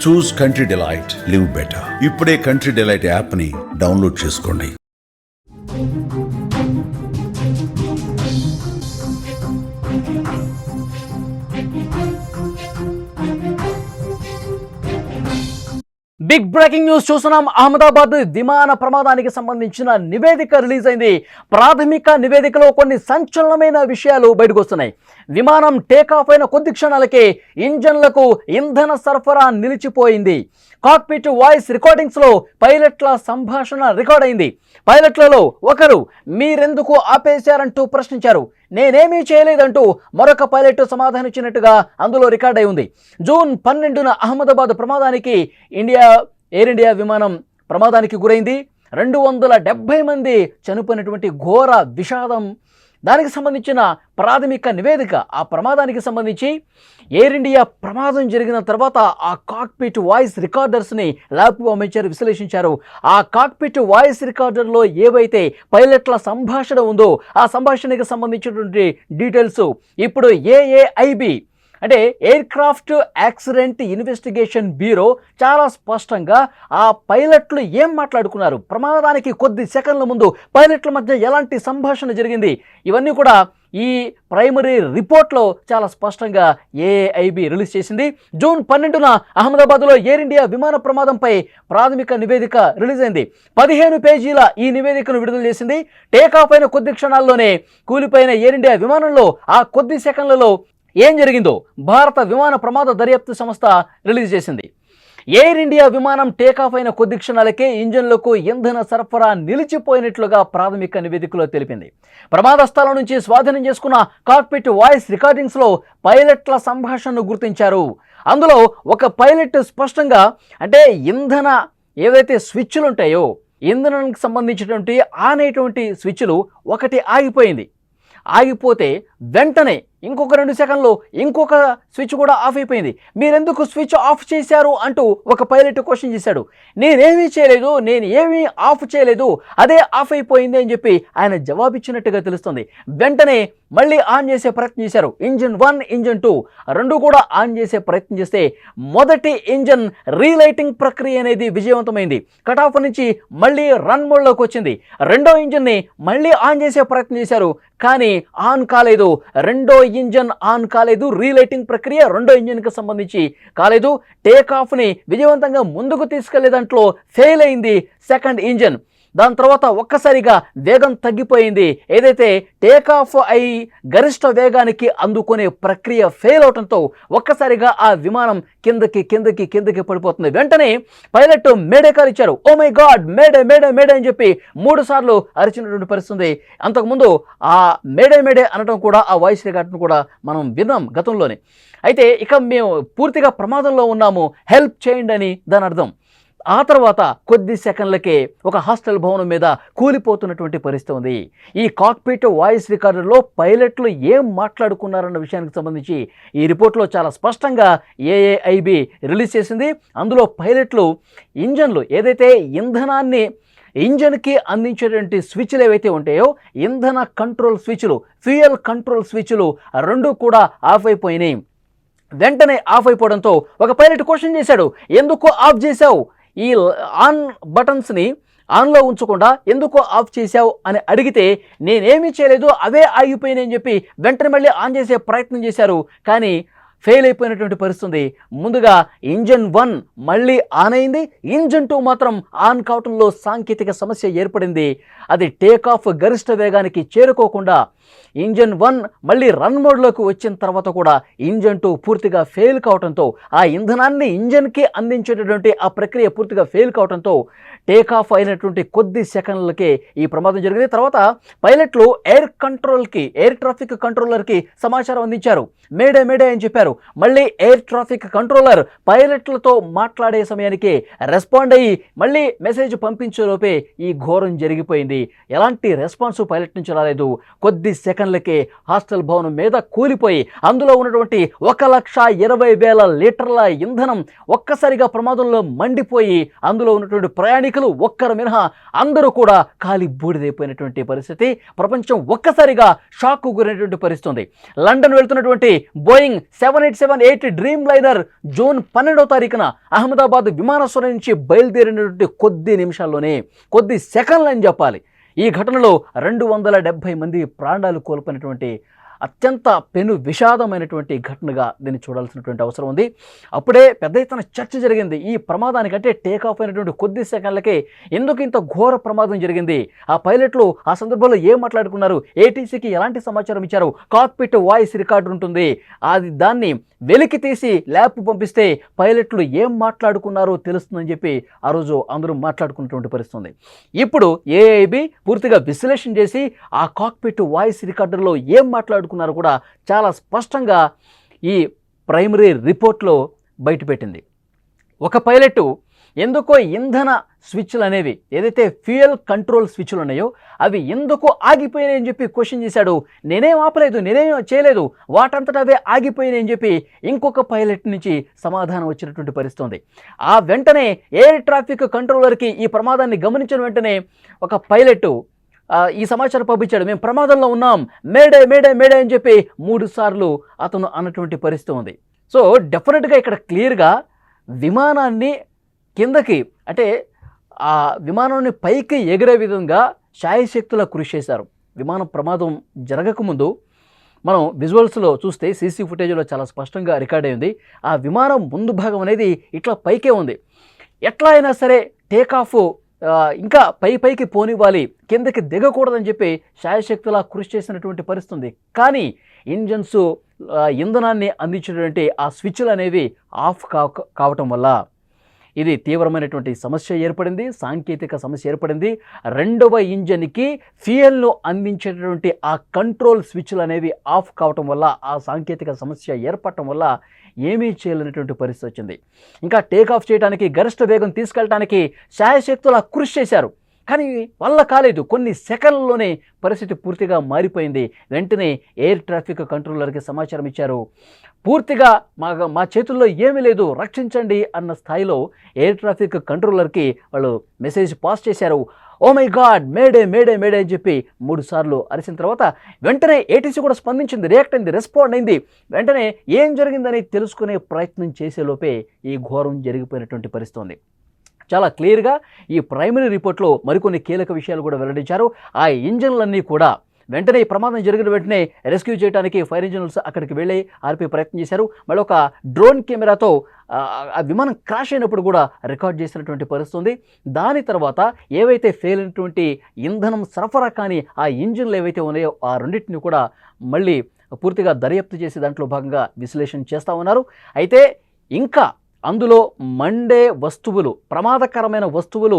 చూస్ country delight, live better. ఇప్పుడే country delight యాప్ని download చేసుకోండి. బిగ్ బ్రేకింగ్ న్యూస్ చూస్తున్నాం. అహ్మదాబాద్ విమాన ప్రమాదానికి సంబంధించిన నివేదిక రిలీజ్ అయింది. ప్రాథమిక నివేదికలో కొన్ని సంచలనమైన విషయాలు బయటకు వస్తున్నాయి. విమానం టేకాఫ్ అయిన కొద్ది క్షణాలకే ఇంజన్లకు ఇంధన సరఫరా నిలిచిపోయింది. కాక్పిట్ వాయిస్ రికార్డింగ్స్లో పైలట్ల సంభాషణ రికార్డ్ అయింది. పైలట్లలో ఒకరు మీరెందుకు ఆపేశారంటూ ప్రశ్నించారు. నేనేమీ చేయలేదంటూ మరొక పైలట్ సమాధానం ఇచ్చినట్టుగా అందులో రికార్డ్ అయి ఉంది. జూన్ 12న అహ్మదాబాద్ ప్రమాదానికి ఎయిర్ ఇండియా విమానం ప్రమాదానికి గురైంది. 270 మంది చనిపోయినటువంటి ఘోర విషాదం. దానికి సంబంధించిన ప్రాథమిక నివేదిక, ఆ ప్రమాదానికి సంబంధించి ఎయిర్ ఇండియా ప్రమాదం జరిగిన తర్వాత ఆ కాక్పిట్ వాయిస్ రికార్డర్స్ని ల్యాబ్కు పంపించారు, విశ్లేషించారు. ఆ కాక్పిట్ వాయిస్ రికార్డర్లో ఏవైతే పైలట్ల సంభాషణ ఉందో ఆ సంభాషణకి సంబంధించినటువంటి డీటెయిల్స్ ఇప్పుడు ఏఏఐబి అంటే air craft accident investigation bureau చాలా స్పష్టంగా ఆ పైలట్లు ఏం మాట్లాడుకున్నారు, ప్రమాదానికి కొద్ది సెకండ్ల ముందు పైలట్ల మధ్య ఎలాంటి సంభాషణ జరిగింది, ఇవన్నీ కూడా ఈ ప్రైమరీ రిపోర్ట్లో చాలా స్పష్టంగా ఏఐబి రిలీజ్ చేసింది. జూన్ 12న అహ్మదాబాద్లో ఎయిర్ ఇండియా విమాన ప్రమాదంపై ప్రాథమిక నివేదిక రిలీజ్ అయింది. 15 పేజీల ఈ నివేదికను విడుదల చేసింది. టేకాఫ్ అయిన కొద్ది క్షణాల్లోనే కూలిపోయిన ఎయిర్ ఇండియా విమానంలో ఆ కొద్ది సెకండ్లలో ఏం జరిగిందో భారత విమాన ప్రమాద దర్యాప్తు సంస్థ రిలీజ్ చేసింది. ఎయిర్ ఇండియా విమానం టేకాఫ్ అయిన కొద్ది క్షణాలకే ఇంజన్లకు ఇంధన సరఫరా నిలిచిపోయినట్లుగా ప్రాథమిక నివేదికలో తెలిపింది. ప్రమాద స్థలం నుంచి స్వాధీనం చేసుకున్న కాక్పిట్ వాయిస్ రికార్డింగ్స్లో పైలట్ల సంభాషణను గుర్తించారు. అందులో ఒక పైలట్ స్పష్టంగా అంటే ఇంధన ఏవైతే స్విచ్లు ఉంటాయో ఇంధనానికి సంబంధించినటువంటి అనేటువంటి స్విచ్లు ఒకటి ఆగిపోయింది. ఆగిపోతే వెంటనే ఇంకొక 2 సెకండ్లు ఇంకొక స్విచ్ కూడా ఆఫ్ అయిపోయింది. మీరెందుకు స్విచ్ ఆఫ్ చేశారు అంటూ ఒక పైలట్ క్వశ్చన్ చేశాడు. నేనేమీ చేయలేదు, నేను ఏమీ ఆఫ్ చేయలేదు, అదే ఆఫ్ అయిపోయింది అని చెప్పి ఆయన జవాబిచ్చినట్టుగా తెలుస్తుంది. వెంటనే మళ్ళీ ఆన్ చేసే ప్రయత్నం చేశారు. ఇంజన్ 1, ఇంజన్ 2 రెండు కూడా ఆన్ చేసే ప్రయత్నం చేస్తే మొదటి ఇంజన్ రీలైటింగ్ ప్రక్రియ అనేది విజయవంతమైంది. కట్ ఆఫ్ నుంచి మళ్ళీ రన్ మోడ్లోకి వచ్చింది. రెండో ఇంజన్ని మళ్ళీ ఆన్ చేసే ప్రయత్నం చేశారు, కానీ ఆన్ కాలేదు. రెండో ఇంజన్ ఆన్ కాలేదు. రీలైటింగ్ ప్రక్రియ రెండో ఇంజన్కి సంబంధించి కాలేదు. టేకాఫ్ని విజయవంతంగా ముందుకు తీసుకెళ్లే దాంట్లో ఫెయిల్ అయింది సెకండ్ ఇంజన్. దాని తర్వాత ఒక్కసారిగా వేగం తగ్గిపోయింది. ఏదైతే టేకాఫ్ అయి గరిష్ట వేగానికి అందుకునే ప్రక్రియ ఫెయిల్ అవడంతో ఒక్కసారిగా ఆ విమానం కిందకి పడిపోతుంది. వెంటనే పైలట్ మేడే కాల్ ఇచ్చారు. Oh my god, mayday mayday mayday అని చెప్పి 3 సార్లు అరిచినటువంటి పరిస్థితి. అంతకుముందు ఆ మేడే అనడం కూడా ఆ వాయిస్ రికార్డును కూడా మనం విన్నాం గతంలోనే. అయితే ఇక మేము పూర్తిగా ప్రమాదంలో ఉన్నాము, హెల్ప్ చేయండి అని దాని అర్థం. ఆ తర్వాత కొద్ది సెకండ్లకే ఒక హాస్టల్ భవనం మీద కూలిపోతున్నటువంటి పరిస్థితి ఉంది. ఈ కాక్పిట్ వాయిస్ రికార్డర్లో పైలట్లు ఏం మాట్లాడుకున్నారన్న విషయానికి సంబంధించి ఈ రిపోర్ట్లో చాలా స్పష్టంగా ఏఏఐబి రిలీజ్ చేసింది. అందులో పైలట్లు ఇంజన్లు ఏదైతే ఇంధనాన్ని ఇంజన్కి అందించేటువంటి స్విచ్లు ఏవైతే ఉంటాయో ఇంధన కంట్రోల్ స్విచ్లు, ఫ్యూయల్ కంట్రోల్ స్విచ్లు రెండు కూడా ఆఫ్ అయిపోయినాయి. వెంటనే ఆఫ్ అయిపోవడంతో ఒక పైలట్ క్వశ్చన్ చేశాడు, ఎందుకు ఆఫ్ చేశావు, ఈ ఆన్ బటన్స్ని ఆన్లో ఉంచకుండా ఎందుకు ఆఫ్ చేశావు అని అడిగితే నేనేమీ చేయలేదు, అవే ఆగిపోయినాయని చెప్పి వెంటనే మళ్ళీ ఆన్ చేసే ప్రయత్నం చేశారు, కానీ ఫెయిల్ అయిపోయినటువంటి పరిస్థితి. ముందుగా ఇంజన్ 1 మళ్ళీ ఆన్ అయింది, ఇంజన్ 2 మాత్రం ఆన్ కావటంలో సాంకేతిక సమస్య ఏర్పడింది. అది టేకాఫ్ గరిష్ట వేగానికి చేరుకోకుండా ఇంజన్ 1 మళ్ళీ రన్ మోడ్లోకి వచ్చిన తర్వాత కూడా ఇంజన్ 2 పూర్తిగా ఫెయిల్ కావడంతో ఆ ఇంధనాన్ని ఇంజన్కి అందించేటటువంటి ఆ ప్రక్రియ పూర్తిగా ఫెయిల్ కావడంతో టేకాఫ్ అయినటువంటి కొద్ది సెకండ్లకే ఈ ప్రమాదం జరిగింది. తర్వాత పైలట్లు ఎయిర్ ట్రాఫిక్ కంట్రోలర్కి సమాచారం అందించారు. మేడే మేడే అని చెప్పారు. మళ్ళీ ఎయిర్ ట్రాఫిక్ కంట్రోలర్ పైలట్లతో మాట్లాడే సమయానికి రెస్పాండ్ అయ్యి మళ్ళీ మెసేజ్ పంపించేలోపే ఈ ఘోరం జరిగిపోయింది. ఎలాంటి రెస్పాన్స్ పైలట్ నుంచి రాలేదు. కొద్ది సెకండ్లకే హాస్టల్ భవనం మీద కూలిపోయి అందులో ఉన్నటువంటి 1,20,000 లీటర్ల ఇంధనం ఒక్కసారిగా ప్రమాదంలో మండిపోయి అందులో ఉన్నటువంటి ప్రయాణికులు ఒక్కరు మినహా అందరూ కూడా కాలి బూడిదైపోయినటువంటి పరిస్థితి. ప్రపంచం ఒక్కసారిగా షాక్కు గురైనటువంటి పరిస్థితి ఉంది. లండన్ వెళ్తున్నటువంటి బోయింగ్ 787-8 డ్రీమ్ లైనర్ జూన్ 12వ తారీఖున అహ్మదాబాద్ విమానాశ్రయం నుంచి బయలుదేరినటువంటి కొద్ది నిమిషాల్లోనే, కొద్ది సెకండ్లు అని చెప్పాలి, ఈ ఘటనలో 270 మంది ప్రాణాలు కోల్పోయినటువంటి అత్యంత పెను విషాదమైనటువంటి ఘటనగా దీన్ని చూడాల్సినటువంటి అవసరం ఉంది. అప్పుడే పెద్ద ఎత్తున చర్చ జరిగింది. ఈ ప్రమాదానికంటే టేక్ ఆఫ్ అయినటువంటి కొద్ది సెకండ్లకే ఎందుకు ఇంత ఘోర ప్రమాదం జరిగింది, ఆ పైలట్లు ఆ సందర్భంలో ఏం మాట్లాడుకున్నారు, ఏటీసీకి ఎలాంటి సమాచారం ఇచ్చారు, కాక్పిట్ వాయిస్ రికార్డు ఉంటుంది, దాన్ని వెలికి తీసి ల్యాబ్ పంపిస్తే పైలట్లు ఏం మాట్లాడుకున్నారో తెలుస్తుందని చెప్పి ఆ రోజు అందరూ మాట్లాడుకున్నటువంటి పరిస్థితి ఉంది. ఇప్పుడు ఏఐబి పూర్తిగా విశ్లేషణ చేసి ఆ కాక్పిట్ వాయిస్ రికార్డర్లో ఏం మాట్లాడుకున్నారో కూడా చాలా స్పష్టంగా ఈ ప్రైమరీ రిపోర్ట్లో బయటపెట్టింది. ఒక పైలట్ ఎందుకో ఇంధన స్విచ్లు అనేవి ఏదైతే ఫ్యూయల్ కంట్రోల్ స్విచ్లు ఉన్నాయో అవి ఎందుకు ఆగిపోయినాయి అని చెప్పి క్వశ్చన్ చేశాడు. నేనేం ఆపలేదు, నేనేం చేయలేదు, వాటంతటా అవే ఆగిపోయినాయి అని చెప్పి ఇంకొక పైలట్ నుంచి సమాధానం వచ్చినటువంటి పరిస్థితి ఉంది. ఆ వెంటనే ఎయిర్ ట్రాఫిక్ కంట్రోలర్కి ఈ ప్రమాదాన్ని గమనించిన వెంటనే ఒక పైలట్ ఈ సమాచారం పంపించాడు, మేము ప్రమాదంలో ఉన్నాం, మేడే మేడే మేడే అని చెప్పి 3 సార్లు అతను అన్నటువంటి పరిస్థితి ఉంది. సో డెఫినెట్గా ఇక్కడ క్లియర్గా విమానాన్ని కిందకి అంటే ఆ విమానాన్ని పైకి ఎగిరే విధంగా శాయశక్తులా కృషి చేశారు. విమానం ప్రమాదం జరగకముందు మనం విజువల్స్లో చూస్తే సీసీ ఫుటేజ్లో చాలా స్పష్టంగా రికార్డ్ అయింది. ఆ విమానం ముందు భాగం అనేది ఇట్లా పైకే ఉంది. ఎట్లా అయినా సరే టేక్ ఆఫ్ ఇంకా పైకి పోనివ్వాలి, కిందకి దిగకూడదని చెప్పి శాయశక్తులా కృషి చేసినటువంటి పరిస్థితి ఉంది. కానీ ఇంజన్స్ ఇంధనాన్ని అందించినటువంటి ఆ స్విచ్లు అనేవి ఆఫ్ కావటం వల్ల ఇది తీవ్రమైనటువంటి సమస్య ఏర్పడింది, సాంకేతిక సమస్య ఏర్పడింది. రెండవ ఇంజన్కి ఫ్యూయల్ను అందించేటటువంటి ఆ కంట్రోల్ స్విచ్లు అనేవి ఆఫ్ కావటం వల్ల ఆ సాంకేతిక సమస్య ఏర్పడటం వల్ల ఏమీ చేయలేనటువంటి పరిస్థితి వచ్చింది. ఇంకా టేక్ ఆఫ్ చేయడానికి, గరిష్ట వేగం తీసుకెళ్ళడానికి శాయశక్తులా కృషి చేశారు, కానీ వల్ల కాలేదు. కొన్ని సెకండ్లలోనే పరిస్థితి పూర్తిగా మారిపోయింది. వెంటనే ఎయిర్ ట్రాఫిక్ కంట్రోలర్కి సమాచారం ఇచ్చారు. పూర్తిగా మా చేతుల్లో ఏమీ లేదు, రక్షించండి అన్న స్థాయిలో ఎయిర్ ట్రాఫిక్ కంట్రోలర్కి వాళ్ళు మెసేజ్ పాస్ చేశారు. Oh my god, mayday mayday mayday అని చెప్పి 3 సార్లు అరిసిన తర్వాత వెంటనే ఏటీసీ కూడా స్పందించింది, రియాక్ట్ అయింది, రెస్పాండ్ అయింది. వెంటనే ఏం జరిగిందని తెలుసుకునే ప్రయత్నం చేసేలోపే ఈ ఘోరం జరిగిపోయినటువంటి పరిస్థితి ఉంది. చాలా క్లియర్గా ఈ ప్రైమరీ రిపోర్ట్లో మరికొన్ని కీలక విషయాలు కూడా వెల్లడించారు. ఆ ఇంజన్లన్నీ కూడా వెంటనే ఈ ప్రమాదం జరిగిన వెంటనే రెస్క్యూ చేయడానికి ఫైర్ ఇంజనీర్స్ అక్కడికి వెళ్ళి ఆర్పే ప్రయత్నం చేశారు. మళ్ళీ ఒక డ్రోన్ కెమెరాతో ఆ విమానం క్రాష్ అయినప్పుడు కూడా రికార్డ్ చేసినటువంటి పరిస్థితి ఉంది. దాని తర్వాత ఏవైతే ఫెయిల్ అయినటువంటి ఇంధనం సరఫరా కానీ ఆ ఇంజిన్లు ఏవైతే ఉన్నాయో ఆ రెండింటిని కూడా మళ్ళీ పూర్తిగా దర్యాప్తు చేసి దాంట్లో భాగంగా విశ్లేషణ చేస్తూ ఉన్నారు. అయితే ఇంకా అందులో మండే వస్తువులు, ప్రమాదకరమైన వస్తువులు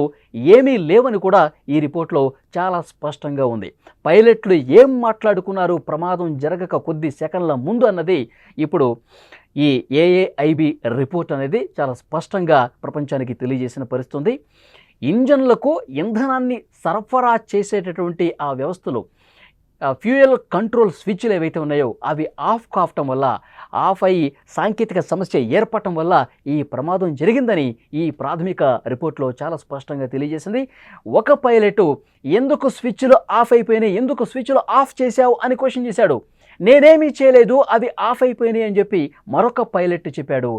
ఏమీ లేవని కూడా ఈ రిపోర్ట్లో చాలా స్పష్టంగా ఉంది. పైలట్లు ఏం మాట్లాడుకున్నారు ప్రమాదం జరగక కొద్ది సెకండ్ల ముందు అన్నది ఇప్పుడు ఈ ఏఏఐబి రిపోర్ట్ అనేది చాలా స్పష్టంగా ప్రపంచానికి తెలియజేసిన పరిస్థితి ఉంది. ఇంజన్లకు ఇంధనాన్ని సరఫరా చేసేటటువంటి ఆ వ్యవస్థలు, ఫ్యూయల్ కంట్రోల్ స్విచ్లు ఏవైతే ఉన్నాయో అవి ఆఫ్ కావటం వల్ల, ఆఫ్ అయ్యి సాంకేతిక సమస్య ఏర్పడటం వల్ల ఈ ప్రమాదం జరిగిందని ఈ ప్రాథమిక రిపోర్ట్లో చాలా స్పష్టంగా తెలియజేసింది. ఒక పైలట్ ఎందుకు స్విచ్లు ఆఫ్ అయిపోయినాయి, ఎందుకు స్విచ్లు ఆఫ్ చేశావు అని క్వశ్చన్ చేశాడు. నేనేమీ చేయలేదు, అవి ఆఫ్ అయిపోయినాయి అని చెప్పి మరొక పైలట్ చెప్పాడు.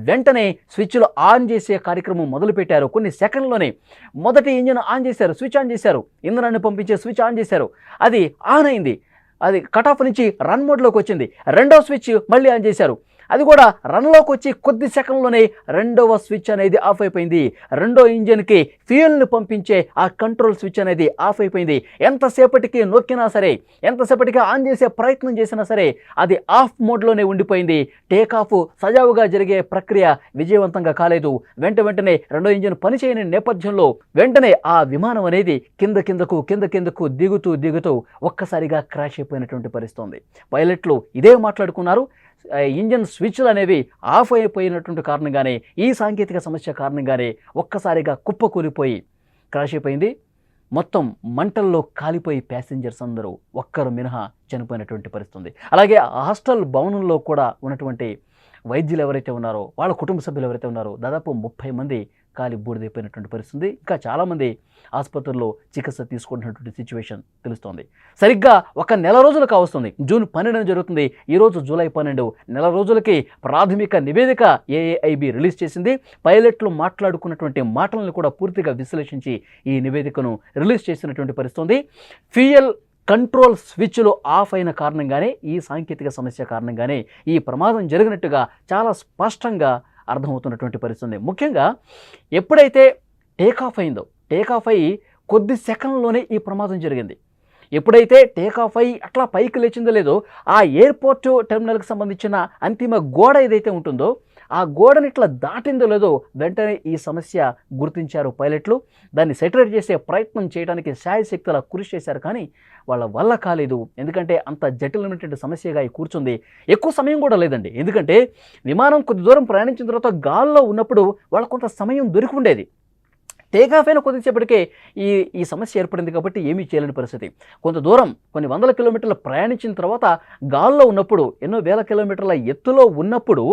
వెంటనే స్విచ్లు ఆన్ చేసే కార్యక్రమం మొదలుపెట్టారు. కొన్ని సెకండ్లోనే మొదటి ఇంజిన్ ఆన్ చేశారు, స్విచ్ ఆన్ చేశారు, ఇంధనాన్ని పంపించే స్విచ్ ఆన్ చేశారు, అది ఆన్ అయింది, అది కట్ ఆఫ్ నుంచి రన్ మోడ్లోకి వచ్చింది. రెండవ స్విచ్ మళ్ళీ ఆన్ చేశారు, అది కూడా రన్లోకి వచ్చి కొద్ది సెకండ్లోనే రెండవ స్విచ్ అనేది ఆఫ్ అయిపోయింది. రెండో ఇంజిన్కి ఫ్యూయల్ని పంపించే ఆ కంట్రోల్ స్విచ్ అనేది ఆఫ్ అయిపోయింది. ఎంతసేపటికి నొక్కినా సరే, ఎంతసేపటికి ఆన్ చేసే ప్రయత్నం చేసినా సరే అది ఆఫ్ మోడ్లోనే ఉండిపోయింది. టేక్ ఆఫ్ సజావుగా జరిగే ప్రక్రియ విజయవంతంగా కాలేదు. వెంటనే రెండో ఇంజిన్ పనిచేయని నేపథ్యంలో వెంటనే ఆ విమానం అనేది కిందకు దిగుతూ ఒక్కసారిగా క్రాష్ అయిపోయినటువంటి పరిస్థితి ఉంది. పైలట్లు ఇదే మాట్లాడుకున్నారు. ఇంజన్ స్విచ్లు అనేవి ఆఫ్ అయిపోయినటువంటి కారణంగానే, ఈ సాంకేతిక సమస్య కారణంగానే ఒక్కసారిగా కుప్పకూలిపోయి క్రాష్ అయిపోయింది. మొత్తం మంటల్లో కాలిపోయి ప్యాసింజర్స్ అందరూ ఒక్కరు మినహా చనిపోయినటువంటి పరిస్థితి ఉంది. అలాగే ఆ హాస్టల్ భవనంలో కూడా ఉన్నటువంటి వైద్యులు ఎవరైతే ఉన్నారో, వాళ్ళ కుటుంబ సభ్యులు ఎవరైతే ఉన్నారో, దాదాపు 30 మంది కాలి బూడిదైపోయినటువంటి పరిస్థితి. ఇంకా చాలామంది ఆసుపత్రుల్లో చికిత్స తీసుకుంటున్నటువంటి సిచ్యువేషన్ తెలుస్తోంది. సరిగ్గా ఒక నెల రోజులు కావస్తుంది. జూన్ 12 జరుగుతుంది. ఈరోజు జూలై 12. నెల రోజులకి ప్రాథమిక నివేదిక ఏఏఐబి రిలీజ్ చేసింది. పైలట్లు మాట్లాడుకున్నటువంటి మాటలను కూడా పూర్తిగా విశ్లేషించి ఈ నివేదికను రిలీజ్ చేసినటువంటి పరిస్థితి ఉంది. ఫ్యూయల్ కంట్రోల్ స్విచ్లు ఆఫ్ అయిన కారణంగానే, ఈ సాంకేతిక సమస్య కారణంగానే ఈ ప్రమాదం జరిగినట్టుగా చాలా స్పష్టంగా అర్థమవుతున్నటువంటి పరిస్థితి ఉంది. ముఖ్యంగా ఎప్పుడైతే టేకాఫ్ అయిందో, టేకాఫ్ అయ్యి కొద్ది సెకండ్లోనే ఈ ప్రమాదం జరిగింది. ఎప్పుడైతే టేకాఫ్ అయ్యి అట్లా పైకి లేచిందో లేదో, ఆ ఎయిర్పోర్ట్ టెర్మినల్కి సంబంధించిన అంతిమ గోడ ఏదైతే ఉంటుందో, ఆ గోడని ఇట్లా దాటిందో లేదో వెంటనే ఈ సమస్య గుర్తించారు పైలట్లు. దాన్ని సెటరేట్ చేసే ప్రయత్నం చేయడానికి శాయశక్తులా కృషి చేశారు, కానీ వాళ్ళ వల్ల కాలేదు. ఎందుకంటే అంత జటిలమైనటువంటి సమస్యగా కూర్చుంది. ఎక్కువ సమయం కూడా లేదండి. ఎందుకంటే విమానం కొద్ది దూరం ప్రయాణించిన తర్వాత గాల్లో ఉన్నప్పుడు వాళ్ళకు కొంత సమయం దొరికి ఉండేది. టేకాఫ్ అయిన కొద్దిసేపటికే ఈ సమస్య ఏర్పడింది కాబట్టి ఏమీ చేయలేని పరిస్థితి. కొంత దూరం, కొన్ని వందల కిలోమీటర్లు ప్రయాణించిన తర్వాత గాల్లో ఉన్నప్పుడు, ఎన్నో వేల కిలోమీటర్ల ఎత్తులో ఉన్నప్పుడు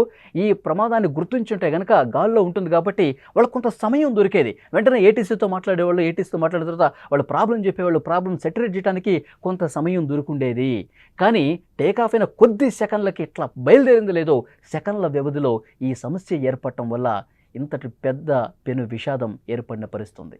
ఈ ప్రమాదాన్ని గుర్తించుంటే కనుక గాల్లో ఉంటుంది కాబట్టి వాళ్ళకు కొంత సమయం దొరికేది. వెంటనే ఏటీసీతో మాట్లాడేవాళ్ళు, ఏటీసీతో మాట్లాడిన తర్వాత వాళ్ళు ప్రాబ్లం చెప్పేవాళ్ళు, ప్రాబ్లం సెటరేట్ చేయడానికి కొంత సమయం దొరుకుండేది. కానీ టేకాఫ్ అయిన కొద్ది సెకండ్లకి ఇట్లా బయలుదేరింది లేదో, సెకండ్ల వ్యవధిలో ఈ సమస్య ఏర్పడటం వల్ల ఇంతటి పెద్ద పెను విషాదం ఏర్పడిన పరిస్థితి ఉంది.